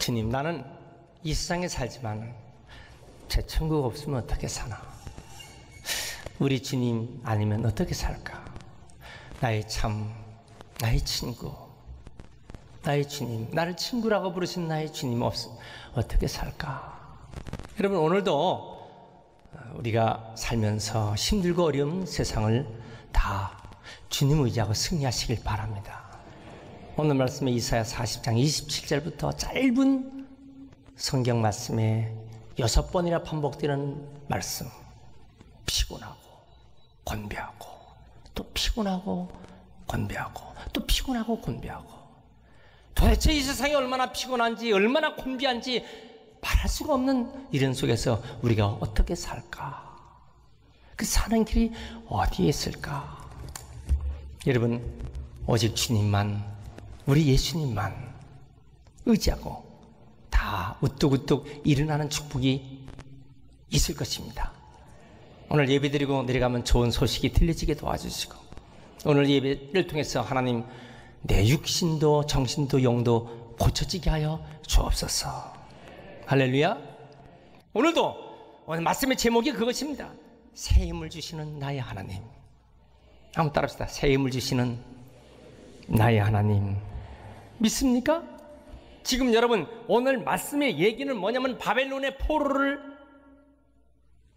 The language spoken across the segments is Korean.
주님, 나는 이 세상에 살지만 제 천국 없으면 어떻게 사나? 우리 주님 아니면 어떻게 살까? 나의 친구, 나의 주님, 나를 친구라고 부르신 나의 주님 없으면 어떻게 살까? 여러분, 오늘도 우리가 살면서 힘들고 어려운 세상을 다 주님 의지하고 승리하시길 바랍니다. 오늘 말씀에 이사야 40장 27절부터 짧은 성경 말씀에 6번이나 반복되는 말씀. 피곤하고 건배하고 또 피곤하고 건배하고 또 피곤하고 건배하고, 도대체 이 세상이 얼마나 피곤한지 얼마나 건배한지 말할 수가 없는 이런 속에서 우리가 어떻게 살까? 그 사는 길이 어디에 있을까? 여러분, 오직 주님만, 우리 예수님만 의지하고 다 우뚝우뚝 일어나는 축복이 있을 것입니다. 오늘 예배드리고 내려가면 좋은 소식이 들려지게 도와주시고, 오늘 예배를 통해서 하나님 내 육신도 정신도 영도 고쳐지게 하여 주옵소서. 할렐루야. 오늘 말씀의 제목이 그것입니다. 새 힘을 주시는 나의 하나님. 한번 따라합시다. 새 힘을 주시는 나의 하나님. 믿습니까? 지금 여러분, 오늘 말씀의 얘기는 뭐냐면 바벨론의 포로를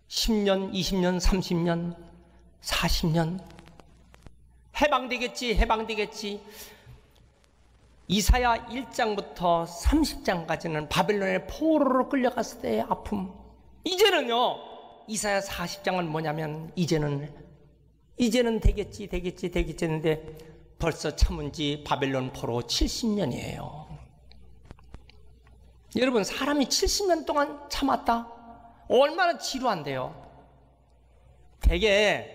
10년, 20년, 30년, 40년 해방되겠지. 이사야 1장부터 30장까지는 바벨론의 포로로 끌려갔을 때의 아픔. 이제는요, 이사야 40장은 뭐냐면 이제는 되겠지 했는데 벌써 참은 지 바벨론 포로 70년이에요. 여러분, 사람이 70년 동안 참았다? 얼마나 지루한데요. 대개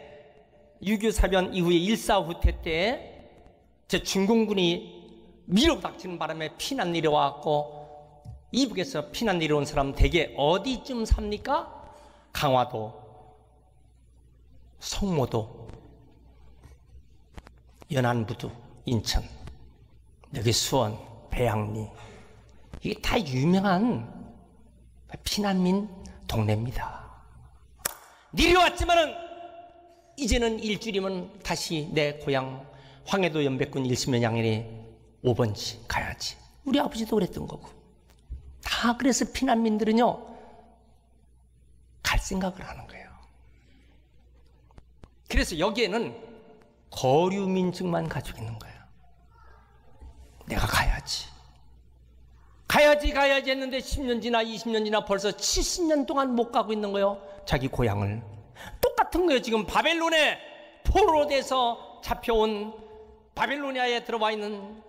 6.25 사변 이후에 일사후퇴 때 제 중공군이 밀어닥치는 바람에 피난 내려와갖고 이북에서 피난 내려온 사람 대개 어디쯤 삽니까? 강화도, 성모도, 연안부두, 인천, 여기 수원, 배양리, 이게 다 유명한 피난민 동네입니다. 내려왔지만은 이제는 일주일이면 다시 내 고향 황해도 연백군 1시면 양일에 5번지 가야지. 우리 아버지도 그랬던 거고. 다 그래서 피난민들은요, 갈 생각을 하는 거예요. 그래서 여기에는 거류민증만 가지고 있는 거예요. 내가 가야지 했는데 10년 지나 20년 지나 벌써 70년 동안 못 가고 있는 거예요. 자기 고향을. 똑같은 거예요. 지금 바벨론에 포로로 돼서 잡혀온, 바벨로니아에 들어와 있는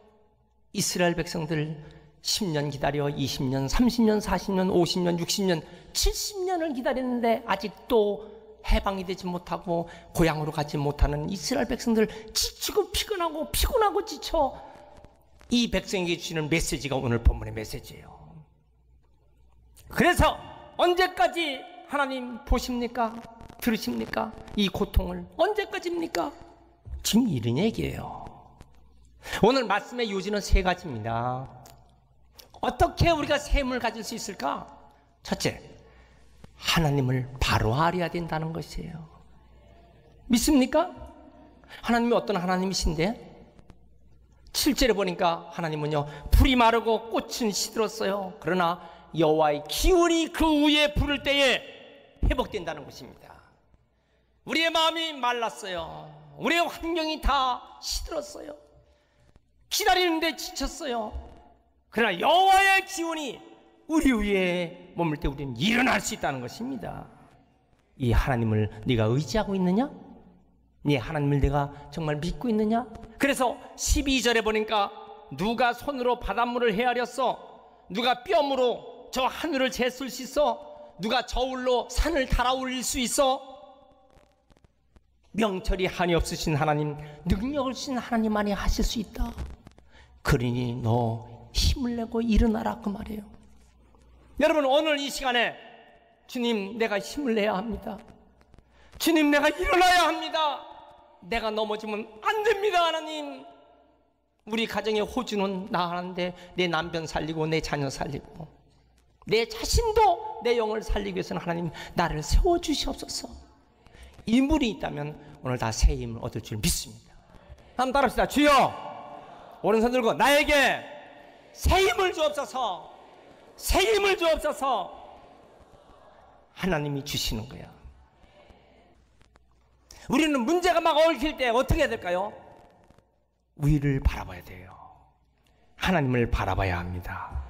이스라엘 백성들 10년 기다려 20년, 30년, 40년, 50년, 60년, 70년을 기다렸는데 아직도 해방이 되지 못하고 고향으로 가지 못하는 이스라엘 백성들, 지치고 피곤하고 지쳐. 이 백성에게 주시는 메시지가 오늘 본문의 메시지예요. 그래서 언제까지 하나님 보십니까? 들으십니까? 이 고통을 언제까지입니까? 지금 이런 얘기예요. 오늘 말씀의 요지는 3가지입니다. 어떻게 우리가 새 힘을 가질 수 있을까? 첫째, 하나님을 바로 알아야 된다는 것이에요. 믿습니까? 하나님이 어떤 하나님이신데? 7절에 보니까 하나님은요, 풀이 마르고 꽃은 시들었어요. 그러나 여호와의 기운이 그 위에 부를 때에 회복된다는 것입니다. 우리의 마음이 말랐어요. 우리의 환경이 다 시들었어요. 기다리는데 지쳤어요. 그러나 여호와의 기운이 우리 위에 머물 때 우리는 일어날 수 있다는 것입니다. 이 하나님을 네가 의지하고 있느냐? 네 하나님을 내가 정말 믿고 있느냐? 그래서 12절에 보니까 누가 손으로 바닷물을 헤아렸어? 누가 뼘으로 저 하늘을 재쓸 수 있어? 누가 저울로 산을 달아올릴 수 있어? 명철이 한이 없으신 하나님, 능력을 주신 하나님만이 하실 수 있다. 그러니 너 힘을 내고 일어나라, 그 말이에요. 여러분, 오늘 이 시간에 주님, 내가 힘을 내야 합니다. 주님, 내가 일어나야 합니다. 내가 넘어지면 안 됩니다. 하나님, 우리 가정의 호주는 나가는데 내 남편 살리고 내 자녀 살리고 내 자신도 내 영을 살리기 위해서는 하나님 나를 세워주시옵소서. 이 물이 있다면 오늘 다 새 힘을 얻을 줄 믿습니다. 한번 따라합시다. 주여, 오른손 들고 나에게 새 힘을 주옵소서. 새 힘을 주옵소서. 하나님이 주시는 거야. 우리는 문제가 막 얽힐 때 어떻게 해야 될까요? 위를 바라봐야 돼요. 하나님을 바라봐야 합니다.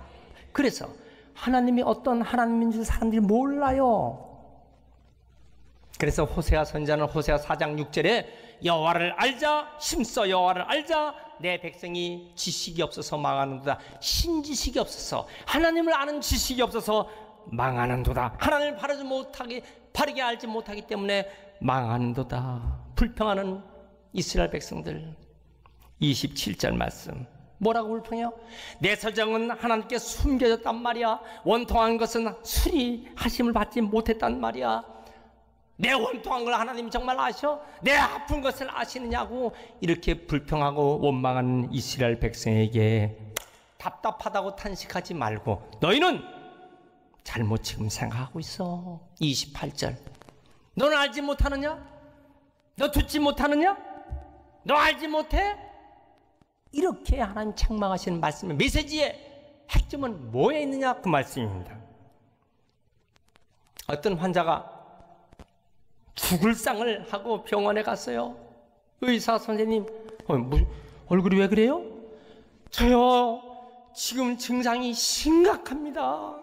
그래서 하나님이 어떤 하나님인지 사람들이 몰라요. 그래서 호세아 선지자는 호세아 4장 6절에 여호와를 알자, 힘써 여호와를 알자, 내 백성이 지식이 없어서 망하는도다. 신지식이 없어서, 하나님을 아는 지식이 없어서 망하는도다. 하나님을 바르게 알지 못하기 때문에 망하는도다. 불평하는 이스라엘 백성들. 27절 말씀 뭐라고 불평해요? 내 서정은 하나님께 숨겨졌단 말이야. 원통한 것은 수리하심을 받지 못했단 말이야. 내 원통한 걸 하나님이 정말 아셔? 내 아픈 것을 아시느냐고 이렇게 불평하고 원망하는 이스라엘 백성에게 답답하다고 탄식하지 말고 너희는 잘못 지금 생각하고 있어. 28절 너는 알지 못하느냐? 너 듣지 못하느냐? 너 알지 못해? 이렇게 하나님 책망하시는 말씀의 메시지의 핵심은 뭐에 있느냐? 그 말씀입니다. 어떤 환자가 죽을 상을 하고 병원에 갔어요. 의사 선생님, 얼굴이 왜 그래요? 저요, 지금 증상이 심각합니다.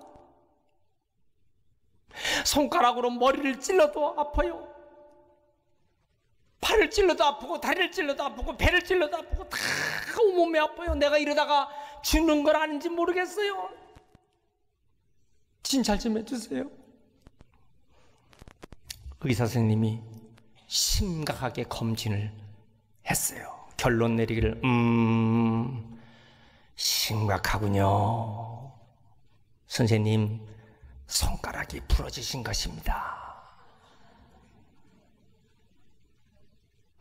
손가락으로 머리를 찔러도 아파요. 팔을 찔러도 아프고 다리를 찔러도 아프고 배를 찔러도 아프고 다 온몸이 아파요. 내가 이러다가 죽는 걸 아는지 모르겠어요. 진찰 좀 해주세요. 의사 선생님이 심각하게 검진을 했어요. 결론 내리기를 심각하군요. 선생님, 손가락이 부러지신 것입니다.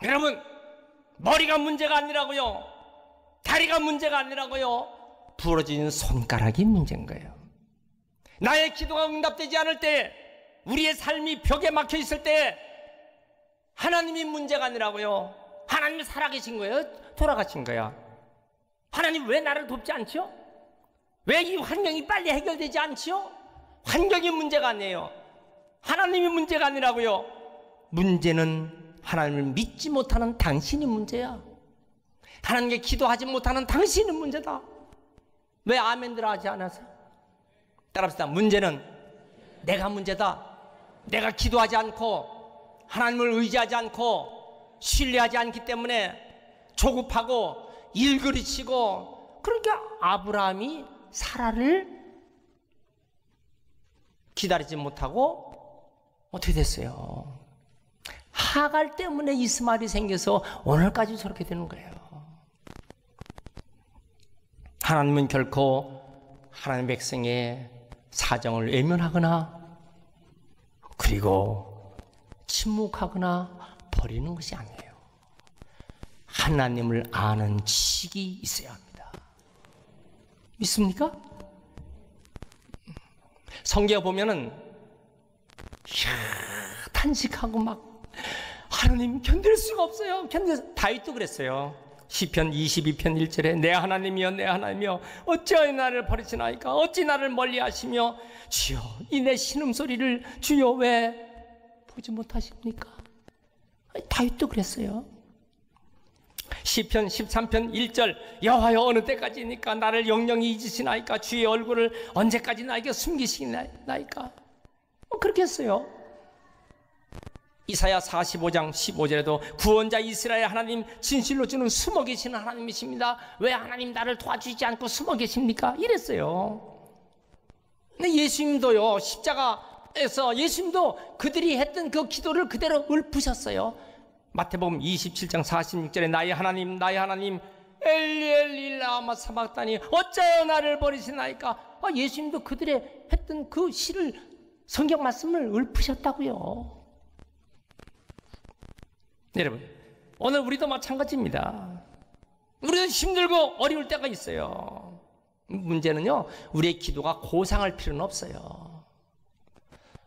여러분, 머리가 문제가 아니라고요. 다리가 문제가 아니라고요. 부러진 손가락이 문제인 거예요. 나의 기도가 응답되지 않을 때, 우리의 삶이 벽에 막혀 있을 때 하나님이 문제가 아니라고요. 하나님이 살아계신 거예요? 돌아가신 거야? 하나님 왜 나를 돕지 않죠? 왜 이 환경이 빨리 해결되지 않죠? 환경이 문제가 아니에요. 하나님이 문제가 아니라고요. 문제는 하나님을 믿지 못하는 당신이 문제야. 하나님께 기도하지 못하는 당신이 문제다. 왜 아멘들 하지 않아서? 따라합시다. 문제는 내가 문제다. 내가 기도하지 않고 하나님을 의지하지 않고 신뢰하지 않기 때문에 조급하고 일그리치고, 그러니까 아브라함이 사라를 기다리지 못하고 어떻게 됐어요? 하갈 때문에 이스마엘이 생겨서 오늘까지 저렇게 되는 거예요. 하나님은 결코 하나님 백성의 사정을 외면하거나 그리고 침묵하거나 버리는 것이 아니에요. 하나님을 아는 지식이 있어야 합니다. 믿습니까? 성경에 보면은 탄식하고 막 하나님 견딜 수가 없어요. 다윗도 그랬어요. 시편 22편 1절에 내 하나님이여 내 하나님이여 어찌하여 나를 버리시나이까? 어찌 나를 멀리하시며 주여 이 내 신음소리를 주여 왜 보지 못하십니까? 다윗도 그랬어요. 시편 13편 1절 여호와여 어느 때까지니까 나를 영영히 잊으시나이까? 주의 얼굴을 언제까지 나에게 숨기시나이까? 그렇게 했어요. 이사야 45장 15절에도 구원자 이스라엘 하나님 진실로 주는 숨어 계시는 하나님이십니다. 왜 하나님 나를 도와주지 않고 숨어 계십니까? 이랬어요. 근데 예수님도요, 십자가에서 예수님도 그들이 했던 그 기도를 그대로 읊으셨어요. 마태복음 27장 46절에 나의 하나님 엘리 엘리 라마 사박다니 어찌하여 나를 버리시나이까? 예수님도 그들의 했던 그 시를, 성경 말씀을 읊으셨다고요. 여러분, 오늘 우리도 마찬가지입니다. 우리도 힘들고 어려울 때가 있어요. 문제는요, 우리의 기도가 고상할 필요는 없어요.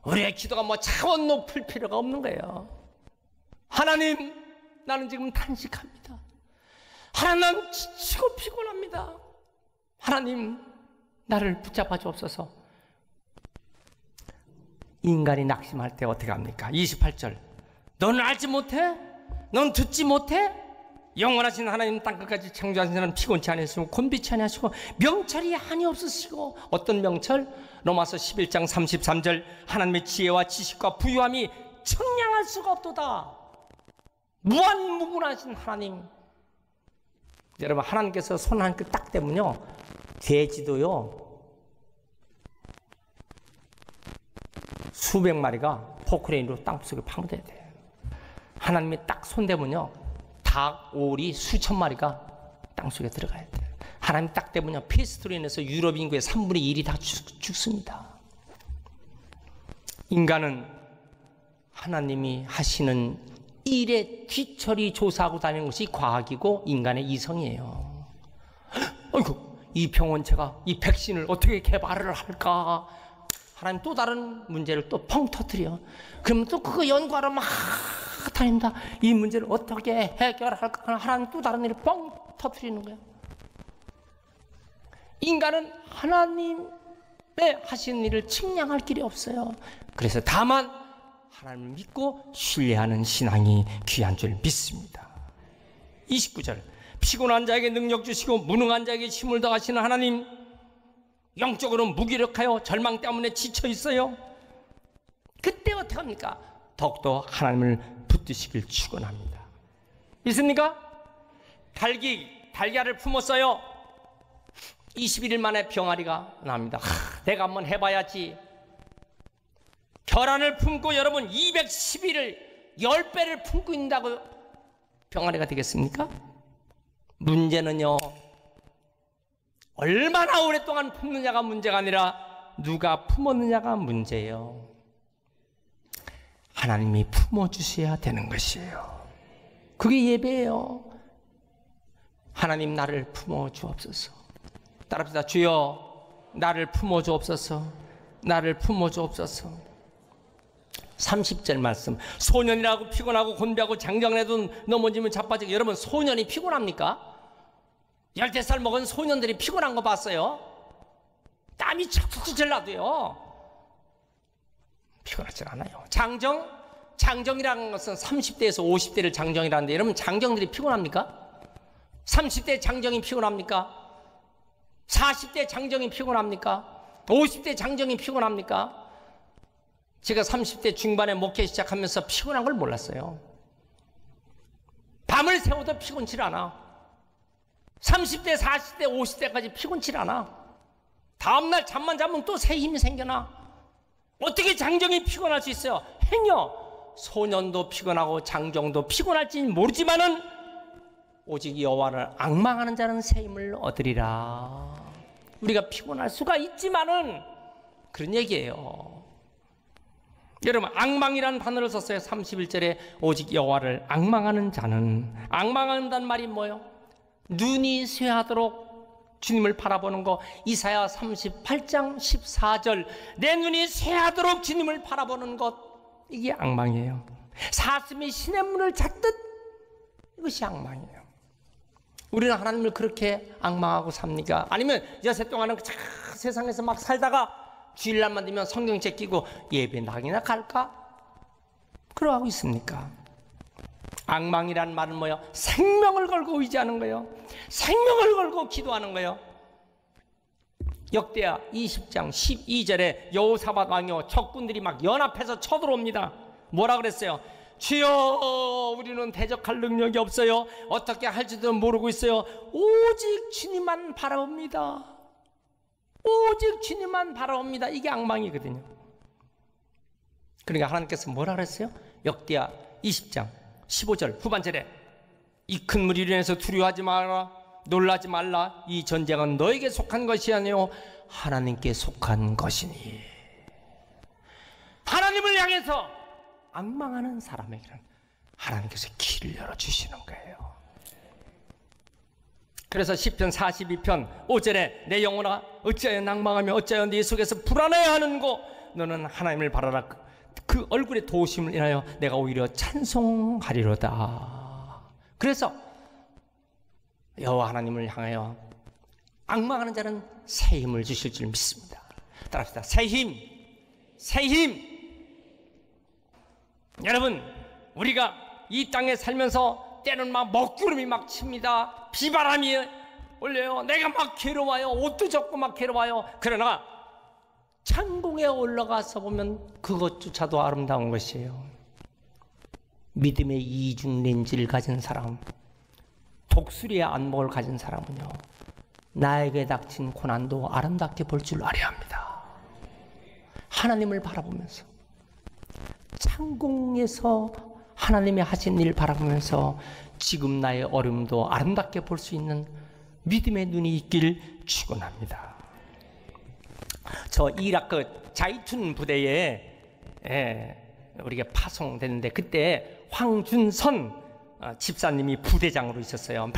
우리의 기도가 뭐 차원 높을 필요가 없는 거예요. 하나님, 나는 지금 탄식합니다. 하나님, 나는 지치고 피곤합니다. 하나님, 나를 붙잡아 주옵소서. 인간이 낙심할 때 어떻게 합니까? 28절. 너는 알지 못해? 넌 듣지 못해? 영원하신 하나님 땅끝까지 창조하신 자는 피곤치 아니하시고 곤비치 아니하시고 명철이 한이 없으시고. 어떤 명철? 로마서 11장 33절. 하나님의 지혜와 지식과 부유함이 청량할 수가 없도다. 무한무분하신 하나님. 여러분, 하나님께서 손 한 끗 딱 대면요, 돼지도요 수백 마리가 포크레인으로 땅속에 파묻어야 돼요. 하나님이 딱 손대면요, 닭, 오리 수천 마리가 땅속에 들어가야 돼요. 하나님 딱 대면요, 페스트로 인해서 유럽 인구의 3분의 1이 다 죽습니다. 인간은 하나님이 하시는 일에 뒤처리 조사하고 다니는 것이 과학이고 인간의 이성이에요. 어이구, 이 병원체가 이 백신을 어떻게 개발을 할까? 하나님 또 다른 문제를 또 펑 터뜨려. 그러면 또 그거 연구하러 막 다닙니다. 이 문제를 어떻게 해결할까? 하나님 또 다른 일을 뻥 터뜨리는 거예요. 인간은 하나님의 하시는 일을 측량할 길이 없어요. 그래서 다만 하나님을 믿고 신뢰하는 신앙이 귀한 줄 믿습니다. 29절. 피곤한 자에게 능력 주시고 무능한 자에게 힘을 더하시는 하나님, 영적으로 무기력하여 절망 때문에 지쳐 있어요. 그때 어떻게 합니까? 더욱더 하나님을 붙드시길 축원합니다. 있습니까? 달걀을 품었어요. 21일 만에 병아리가 나옵니다. 내가 한번 해봐야지. 계란을 품고 여러분 211을 10배를 품고 있다고 병아리가 되겠습니까? 문제는요, 얼마나 오랫동안 품느냐가 문제가 아니라 누가 품었느냐가 문제예요. 하나님이 품어주셔야 되는 것이에요. 그게 예배예요. 하나님, 나를 품어주옵소서. 따라합시다. 주여, 나를 품어주옵소서. 나를 품어주옵소서. 30절 말씀. 소년이라고 피곤하고 곤비하고 장정해도 넘어지면 자빠지고. 여러분, 소년이 피곤합니까? 10살 먹은 소년들이 피곤한 거 봤어요? 땀이 척척 나도요 피곤하지 않아요. 장정이라는 것은 30대에서 50대를 장정이라는데, 여러분, 장정들이 피곤합니까? 30대 장정이 피곤합니까? 40대 장정이 피곤합니까? 50대 장정이 피곤합니까? 제가 30대 중반에 목회 시작하면서 피곤한 걸 몰랐어요. 밤을 새워도 피곤치 않아. 30대, 40대, 50대까지 피곤치 않아. 다음날 잠만 자면 또 새 힘이 생겨나. 어떻게 장정이 피곤할 수 있어요? 행여 소년도 피곤하고 장정도 피곤할지 모르지만은 오직 여호와를 앙망하는 자는 새 힘을 얻으리라. 우리가 피곤할 수가 있지만은 그런 얘기예요. 여러분, 앙망이라는 단어를 썼어요. 31절에 오직 여호와를 앙망하는 자는. 앙망한다는 말이 뭐예요? 눈이 쇠하도록 주님을 바라보는 거. 이사야 38장 14절. 내 눈이 쇠하도록 주님을 바라보는 것, 이게 앙망이에요. 사슴이 신의 문을 찾듯, 이것이 앙망이에요. 우리는 하나님을 그렇게 앙망하고 삽니까? 아니면 여세 동안은 세상에서 막 살다가 주일날만 되면 성경책 끼고 예배당이나 갈까? 그러고 있습니까? 앙망이란 말은 뭐예요? 생명을 걸고 의지하는 거예요. 생명을 걸고 기도하는 거예요. 역대하 20장 12절에 여호사밧 왕이요, 적군들이 막 연합해서 쳐들어옵니다. 뭐라 그랬어요? 주여, 우리는 대적할 능력이 없어요. 어떻게 할지도 모르고 있어요. 오직 주님만 바라봅니다. 오직 주님만 바라봅니다. 이게 앙망이거든요. 그러니까 하나님께서 뭐라 그랬어요? 역대하 20장 15절 후반절에 이 큰 무리로 인해서 두려워하지 마라, 놀라지 말라. 이 전쟁은 너에게 속한 것이 아니요 하나님께 속한 것이니. 하나님을 향해서 앙망하는 사람에게는 하나님께서 길을 열어주시는 거예요. 그래서 시편 42편 5절에 내 영혼아 어찌하여 낭망하며 어찌하여 네 속에서 불안해하는고 너는 하나님을 바라라. 그 얼굴의 도우심을 인하여 내가 오히려 찬송하리로다. 그래서 여호와 하나님을 향하여 앙망하는 자는 새 힘을 주실 줄 믿습니다. 따라합시다. 새 힘, 새 힘. 여러분, 우리가 이 땅에 살면서 때는 막 먹구름이 막 칩니다. 비바람이 올려요. 내가 막 괴로워요. 옷도 젖고 막 괴로워요. 그러나 창공에 올라가서 보면 그것조차도 아름다운 것이에요. 믿음의 이중 렌즈를 가진 사람, 독수리의 안목을 가진 사람은요, 나에게 닥친 고난도 아름답게 볼 줄 알아야 합니다. 하나님을 바라보면서, 창공에서 하나님이 하신 일 바라보면서 지금 나의 어려움도 아름답게 볼 수 있는 믿음의 눈이 있길 축원합니다. 저 이라크 자이툰 부대에 우리가 파송됐는데 그때 황준선 집사님이 부대장으로 있었어요.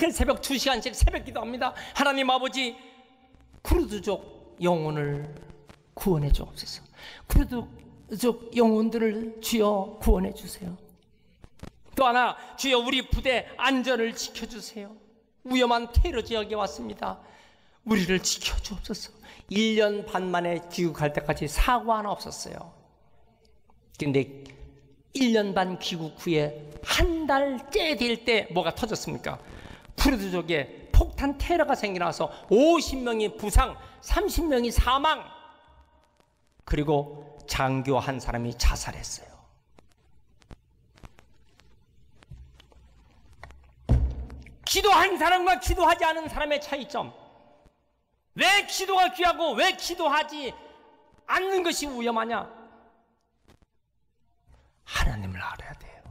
매일 새벽 2시간씩 새벽 기도합니다. 하나님 아버지, 쿠르드족 영혼을 구원해 주옵소서. 쿠르드족 영혼들을 주여 구원해 주세요. 또 하나, 주여 우리 부대 안전을 지켜주세요. 위험한 테러 지역에 왔습니다. 우리를 지켜주옵소서. 1년 반 만에 귀국할 때까지 사고 하나 없었어요. 근데 1년 반 귀국 후에 한 달째 될 때 뭐가 터졌습니까? 쿠르드족에 폭탄 테러가 생겨나서 50명이 부상, 30명이 사망, 그리고 장교 한 사람이 자살했어요. 기도한 사람과 기도하지 않은 사람의 차이점. 왜 기도가 귀하고 왜 기도하지 않는 것이 위험하냐? 하나님을 알아야 돼요.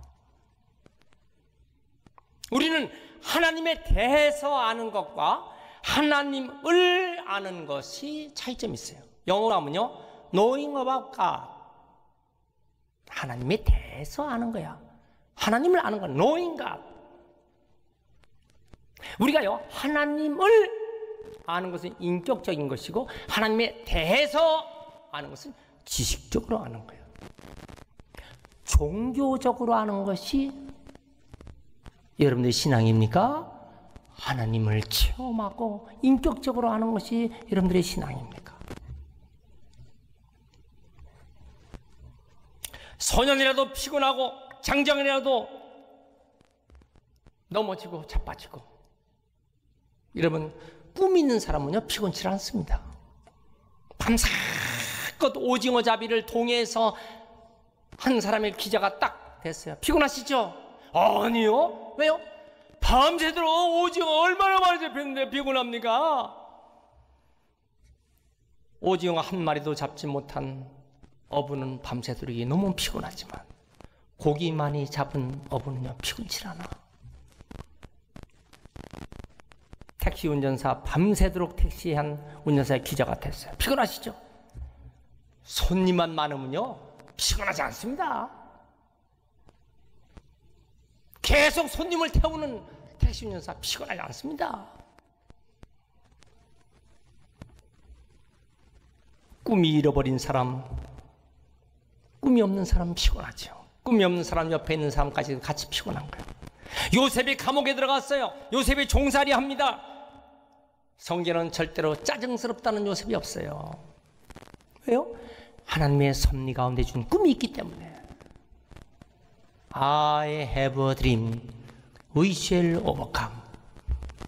우리는 하나님에 대해서 아는 것과 하나님을 아는 것이 차이점이 있어요. 영어로 하면요, knowing about God. 하나님에 대해서 아는 거야. 하나님을 아는 건 knowing God. 우리가요, 하나님을 아는 것은 인격적인 것이고 하나님에 대해서 아는 것은 지식적으로 아는 거예요. 종교적으로 아는 것이 여러분들의 신앙입니까? 하나님을 체험하고 인격적으로 아는 것이 여러분들의 신앙입니까? 소년이라도 피곤하고 장정이라도 넘어지고 자빠지고, 여러분 꿈 있는 사람은요 피곤치 않습니다. 밤새껏 오징어 잡이를 동해에서 한 사람의 기자가 딱 됐어요. 피곤하시죠? 아니요. 왜요? 밤새도록 오징어 얼마나 많이 잡혔는데 피곤합니까? 오징어 한 마리도 잡지 못한 어부는 밤새도록 너무 피곤하지만 고기 많이 잡은 어부는요 피곤치 않아. 택시 운전사, 밤새도록 택시한 운전사의 기자가 됐어요. 피곤하시죠? 손님만 많으면요 피곤하지 않습니다. 계속 손님을 태우는 택시 운전사 피곤하지 않습니다. 꿈이 잃어버린 사람, 꿈이 없는 사람 피곤하죠. 꿈이 없는 사람 옆에 있는 사람까지 같이 피곤한 거예요. 요셉이 감옥에 들어갔어요. 요셉이 종살이 합니다. 성경은 절대로 짜증스럽다는 요셉이 없어요. 왜요? 하나님의 섭리 가운데 준 꿈이 있기 때문에. I have a dream, we shall overcome.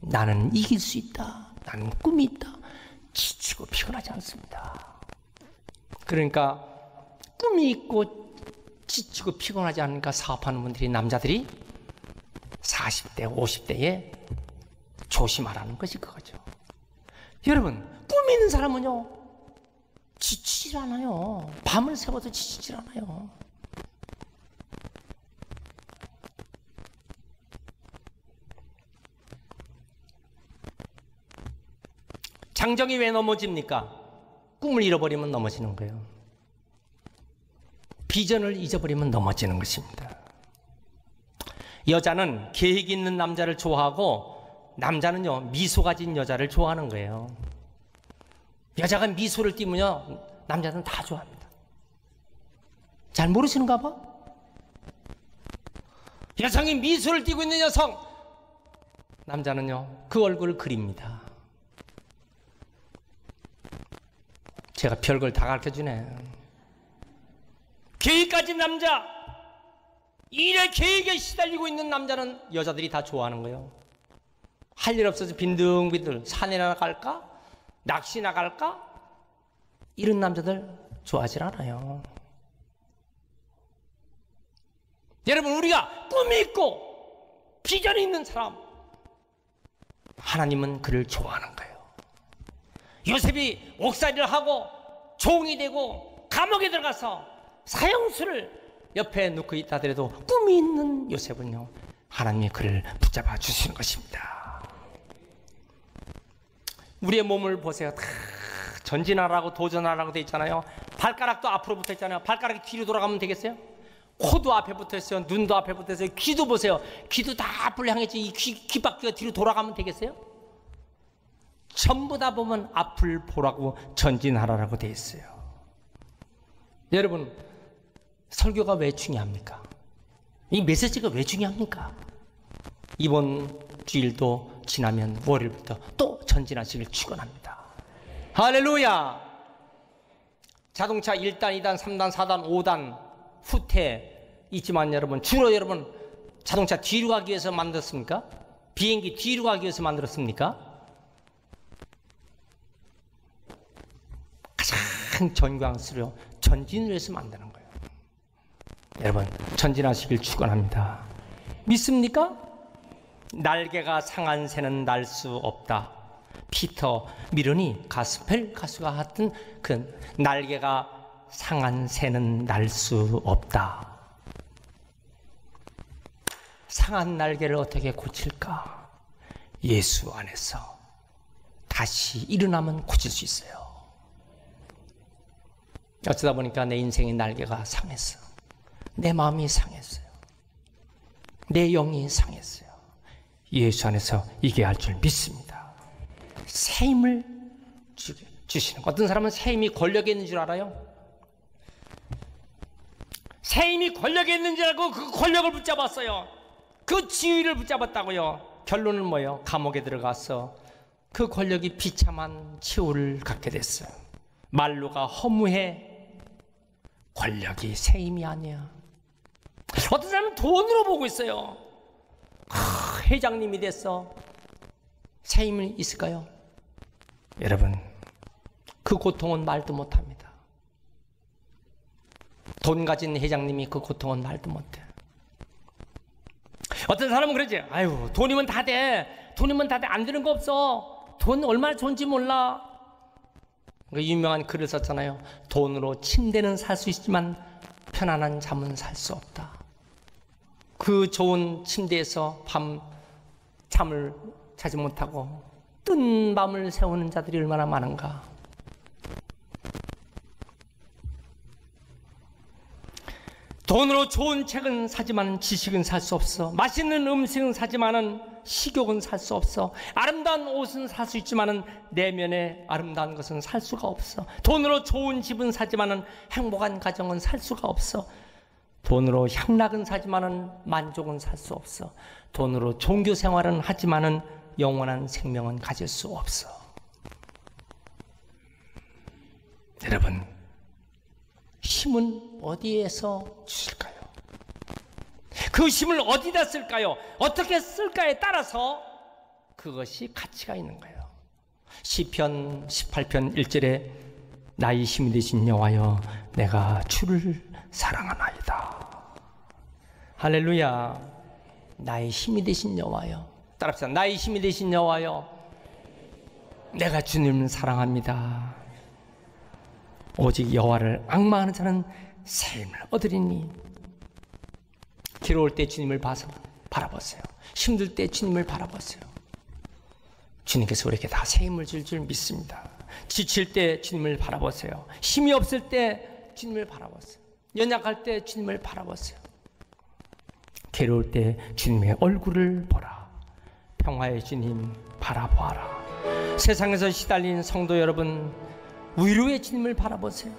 나는 이길 수 있다. 나는 꿈이 있다. 지치고 피곤하지 않습니다. 그러니까 꿈이 있고 지치고 피곤하지 않으니까 사업하는 분들이, 남자들이 40대, 50대에 조심하라는 것이 그거죠. 여러분, 꿈이 있는 사람은요 지치질 않아요. 밤을 새워도 지치질 않아요. 장정이 왜 넘어집니까? 꿈을 잃어버리면 넘어지는 거예요. 비전을 잊어버리면 넘어지는 것입니다. 여자는 계획 있는 남자를 좋아하고 남자는요 미소 가진 여자를 좋아하는 거예요. 여자가 미소를 띠면요 남자는 다 좋아합니다. 잘 모르시는가 봐. 여성이 미소를 띠고 있는 여성, 남자는요 그 얼굴을 그립니다. 제가 별걸 다 가르쳐주네. 계획 가진 남자, 일의 계획에 시달리고 있는 남자는 여자들이 다 좋아하는 거예요. 할 일 없어서 빈둥빈둥 산에나 갈까? 낚시나 갈까? 이런 남자들 좋아하질 않아요. 여러분, 우리가 꿈이 있고 비전이 있는 사람, 하나님은 그를 좋아하는 거예요. 요셉이 옥살이를 하고 종이 되고 감옥에 들어가서 사형수를 옆에 놓고 있다 하더라도 꿈이 있는 요셉은요 하나님이 그를 붙잡아 주시는 것입니다. 우리의 몸을 보세요. 다 전진하라고 도전하라고 돼 있잖아요. 발가락도 앞으로 붙어 있잖아요. 발가락이 뒤로 돌아가면 되겠어요? 코도 앞에 붙어 있어요. 눈도 앞에 붙어 있어요. 귀도 보세요. 귀도 다 앞을 향했지. 이 귀바퀴가 뒤로 돌아가면 되겠어요? 전부 다 보면 앞을 보라고 전진하라고 돼 있어요. 여러분, 설교가 왜 중요합니까? 이 메시지가 왜 중요합니까? 이번 주일도 지나면 월요일부터 또 전진하시길 축원합니다. 할렐루야. 자동차 1단, 2단, 3단, 4단, 5단 후퇴 있지만 여러분, 주로 여러분 자동차 뒤로 가기 위해서 만들었습니까? 비행기 뒤로 가기 위해서 만들었습니까? 가장 전광스러워 전진을 위해서 만드는 거예요. 여러분, 전진하시길 축원합니다. 믿습니까? 날개가 상한 새는 날 수 없다. 피터 미르니 가스펠 가수가 했던 그 날개가 상한 새는 날 수 없다. 상한 날개를 어떻게 고칠까? 예수 안에서 다시 일어나면 고칠 수 있어요. 어쩌다 보니까 내 인생의 날개가 상했어. 내 마음이 상했어요. 내 영이 상했어요. 예수 안에서 이게 할 줄 믿습니다. 새 힘을 주시는 거. 어떤 사람은 새 힘이 권력에 있는 줄 알아요? 새 힘이 권력에 있는 줄 알고 그 권력을 붙잡았어요. 그 지위를 붙잡았다고요. 결론은 뭐예요? 감옥에 들어가서 그 권력이 비참한 최후를 갖게 됐어요. 말로가 허무해. 권력이 새 힘이 아니야. 어떤 사람은 돈으로 보고 있어요. 회장님이 됐어. 새 힘이 있을까요? 여러분, 그 고통은 말도 못합니다. 돈 가진 회장님이 그 고통은 말도 못해. 어떤 사람은 그러지. 아유, 돈이면 다 돼. 돈이면 다 돼. 안 되는 거 없어. 돈 얼마나 좋은지 몰라. 그 유명한 글을 썼잖아요. 돈으로 침대는 살 수 있지만 편안한 잠은 살 수 없다. 그 좋은 침대에서 잠을 자지 못하고 뜬 밤을 새우는 자들이 얼마나 많은가. 돈으로 좋은 책은 사지만 지식은 살 수 없어. 맛있는 음식은 사지만은 식욕은 살 수 없어. 아름다운 옷은 살 수 있지만은 내면의 아름다운 것은 살 수가 없어. 돈으로 좋은 집은 사지만은 행복한 가정은 살 수가 없어. 돈으로 향락은 사지만은 만족은 살 수 없어. 돈으로 종교 생활은 하지만은 영원한 생명은 가질 수 없어. 여러분, 힘은 어디에서 주실까요? 그 힘을 어디다 쓸까요? 어떻게 쓸까에 따라서 그것이 가치가 있는 거예요. 시편 18편 1절에 나의 힘이 되신 여호와여 내가 주를 사랑하나이다. 할렐루야. 나의 힘이 되신 여호와여. 따라합시다. 나의 힘이 되신 여호와여 내가 주님을 사랑합니다. 오직 여호와를 앙망하는 자는 새 힘을 얻으리니. 괴로울 때 주님을 바라보세요. 힘들 때 주님을 바라보세요. 주님께서 우리에게 다 새 힘을 줄 줄 믿습니다. 지칠 때 주님을 바라보세요. 힘이 없을 때 주님을 바라보세요. 연약할 때 주님을 바라보세요. 괴로울 때 주님의 얼굴을 보라. 평화의 주님 바라보아라. 세상에서 시달린 성도 여러분, 위로의 주님을 바라보세요.